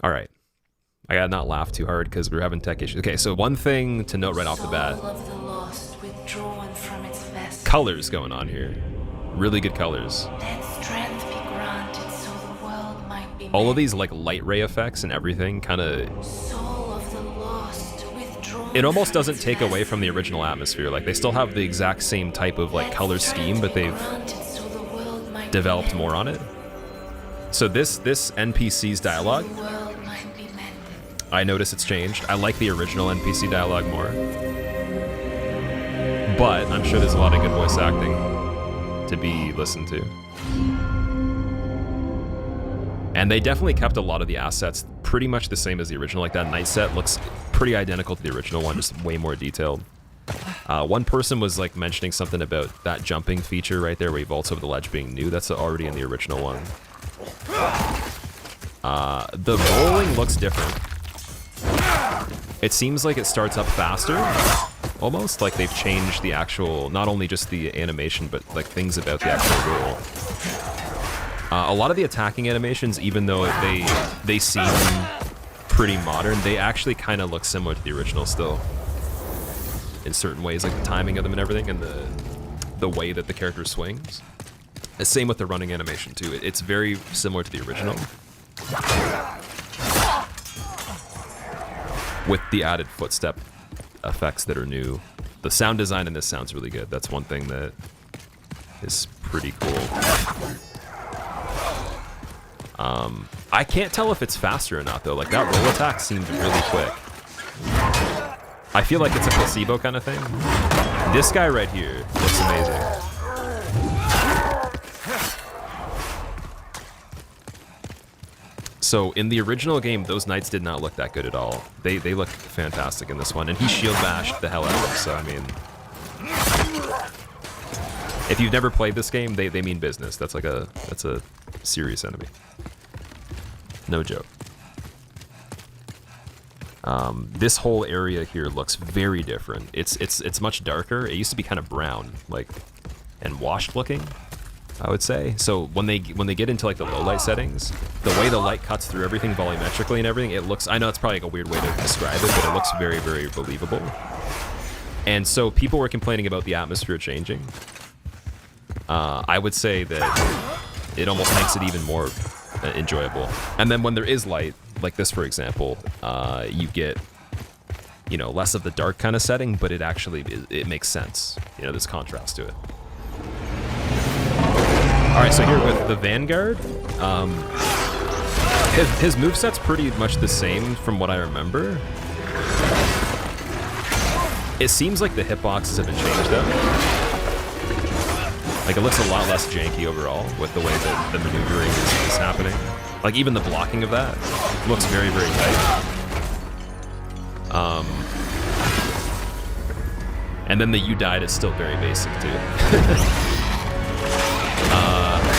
All right. I gotta not laugh too hard because we're having tech issues. Okay, so one thing to note right off the bat. Colors going on here. Really good colors. All of these like light ray effects and everything kind of... It almost doesn't take away from the original atmosphere. Like they still have the exact same type of like color scheme, but they've developed more on it. So this NPC's dialogue, I notice it's changed. I like the original NPC dialogue more. But I'm sure there's a lot of good voice acting to be listened to. And they definitely kept a lot of the assets pretty much the same as the original. Like that night set looks pretty identical to the original one, just way more detailed. One person was like mentioning something about that jumping feature right there where he vaults over the ledge being new. That's already in the original one. The rolling looks different. It seems like it starts up faster, almost like they've changed the actual, not only just the animation, but like things about the actual roll. A lot of the attacking animations, even though they seem pretty modern, they actually kind of look similar to the original still. In certain ways, like the timing of them and everything, and the way that the character swings. The same with the running animation too. It's very similar to the original. With the added footstep effects that are new. The sound design in this sounds really good. That's one thing that is pretty cool. I can't tell if it's faster or not though. Like that roll attack seemed really quick. I feel like it's a placebo kind of thing. This guy right here looks amazing. So in the original game, those knights did not look that good at all. They look fantastic in this one, and he shield bashed the hell out of them. So I mean, if you've never played this game, they mean business. That's a serious enemy. No joke. This whole area here looks very different. It's much darker. It used to be kind of brown, like, and washed looking, I would say. So when they get into like the low light settings, the way the light cuts through everything volumetrically and everything, it looks, I know it's probably like a weird way to describe it, but it looks very, very believable. And so people were complaining about the atmosphere changing. I would say that it almost makes it even more enjoyable. And then when there is light, like this for example, you get, you know, less of the dark kind of setting, but it makes sense. You know, there's contrast to it. All right, so here with the Vanguard, his moveset's pretty much the same from what I remember. It seems like the hitboxes have been changed though. Like it looks a lot less janky overall with the way that the maneuvering is happening. Like even the blocking of that looks very, very tight. And then the you died is still very basic too.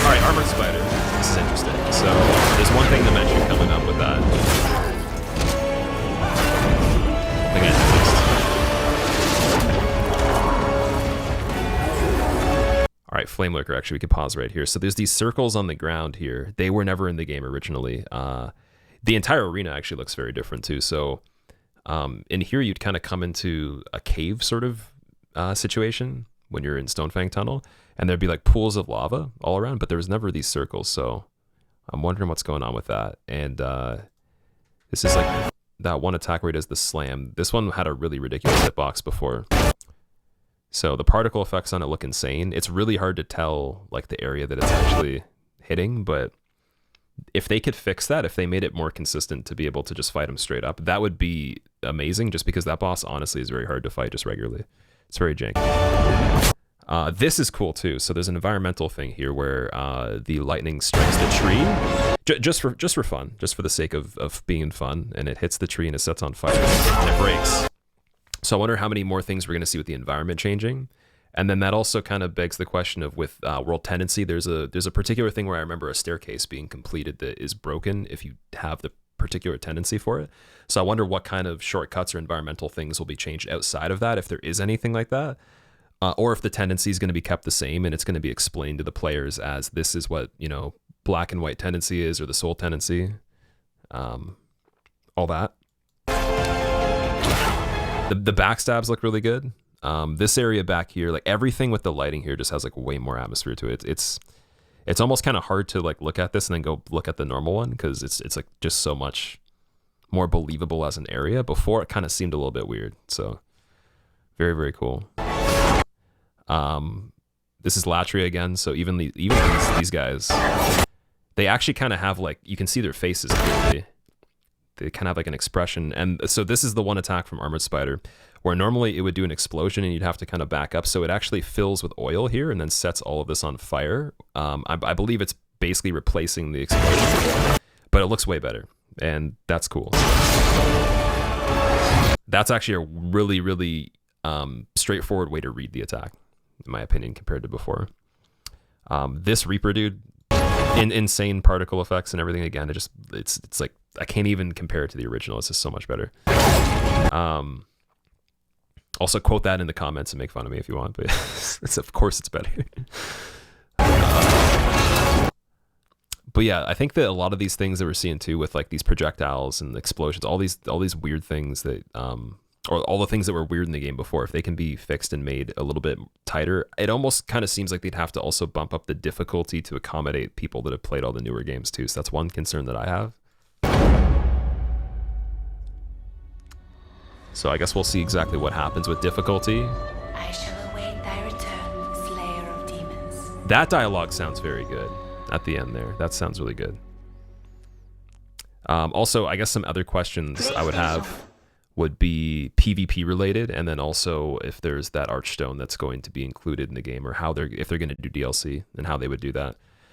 All right, Armored Spider. This is interesting. So there's one thing to mention coming up with that. Again, all right, Flame Lurker, actually, we can pause right here. So there's these circles on the ground here. They were never in the game originally. The entire arena actually looks very different too. So in here, you'd kind of come into a cave sort of situation when you're in Stonefang Tunnel, and there'd be like pools of lava all around, but there was never these circles. So I'm wondering what's going on with that. And this is like that one attack where he does the slam. This one had a really ridiculous hitbox before. So the particle effects on it look insane. It's really hard to tell like the area that it's actually hitting, but if they could fix that, if they made it more consistent to be able to just fight him straight up, that would be amazing, just because that boss honestly is very hard to fight just regularly. It's very janky. This is cool too. So there's an environmental thing here where the lightning strikes the tree just for fun, just for the sake of being fun, and it hits the tree and it sets on fire and it breaks. So I wonder how many more things we're going to see with the environment changing. And then that also kind of begs the question of with World Tendency, there's a particular thing where I remember a staircase being completed that is broken if you have the particular tendency for it. So I wonder what kind of shortcuts or environmental things will be changed outside of that, if there is anything like that. Or if the tendency is going to be kept the same and it's going to be explained to the players as this is what, you know, black and white tendency is, or the soul tendency. all that. The backstabs look really good. This area back here, like everything with the lighting here just has like way more atmosphere to it. It's almost kind of hard to like look at this and then go look at the normal one because it's like just so much more believable as an area. Before it kind of seemed a little bit weird. So very, very cool. This is Latria again. So even these guys, they actually kind of have like, you can see their faces clearly. They kind of have like an expression. And so this is the one attack from Armored Spider where normally it would do an explosion and you'd have to kind of back up. So it actually fills with oil here and then sets all of this on fire. I believe it's basically replacing the explosion, but it looks way better. And that's cool. That's actually a really, really straightforward way to read the attack, in my opinion, compared to before. This Reaper dude, insane particle effects and everything. Again, it's like I can't even compare it to the original. It's just so much better. Also quote that in the comments and make fun of me if you want, but of course it's better. But yeah, I think that a lot of these things that we're seeing too with like these projectiles and explosions, all these weird things that or all the things that were weird in the game before, if they can be fixed and made a little bit tighter, it almost kind of seems like they'd have to also bump up the difficulty to accommodate people that have played all the newer games too. So that's one concern that I have. So I guess we'll see exactly what happens with difficulty. I shall await thy return, Slayer of Demons. That dialogue sounds very good at the end there. That sounds really good. Also, I guess some other questions I would have would be PvP related, and then also if there's that Archstone that's going to be included in the game, or if they're going to do DLC and how they would do that.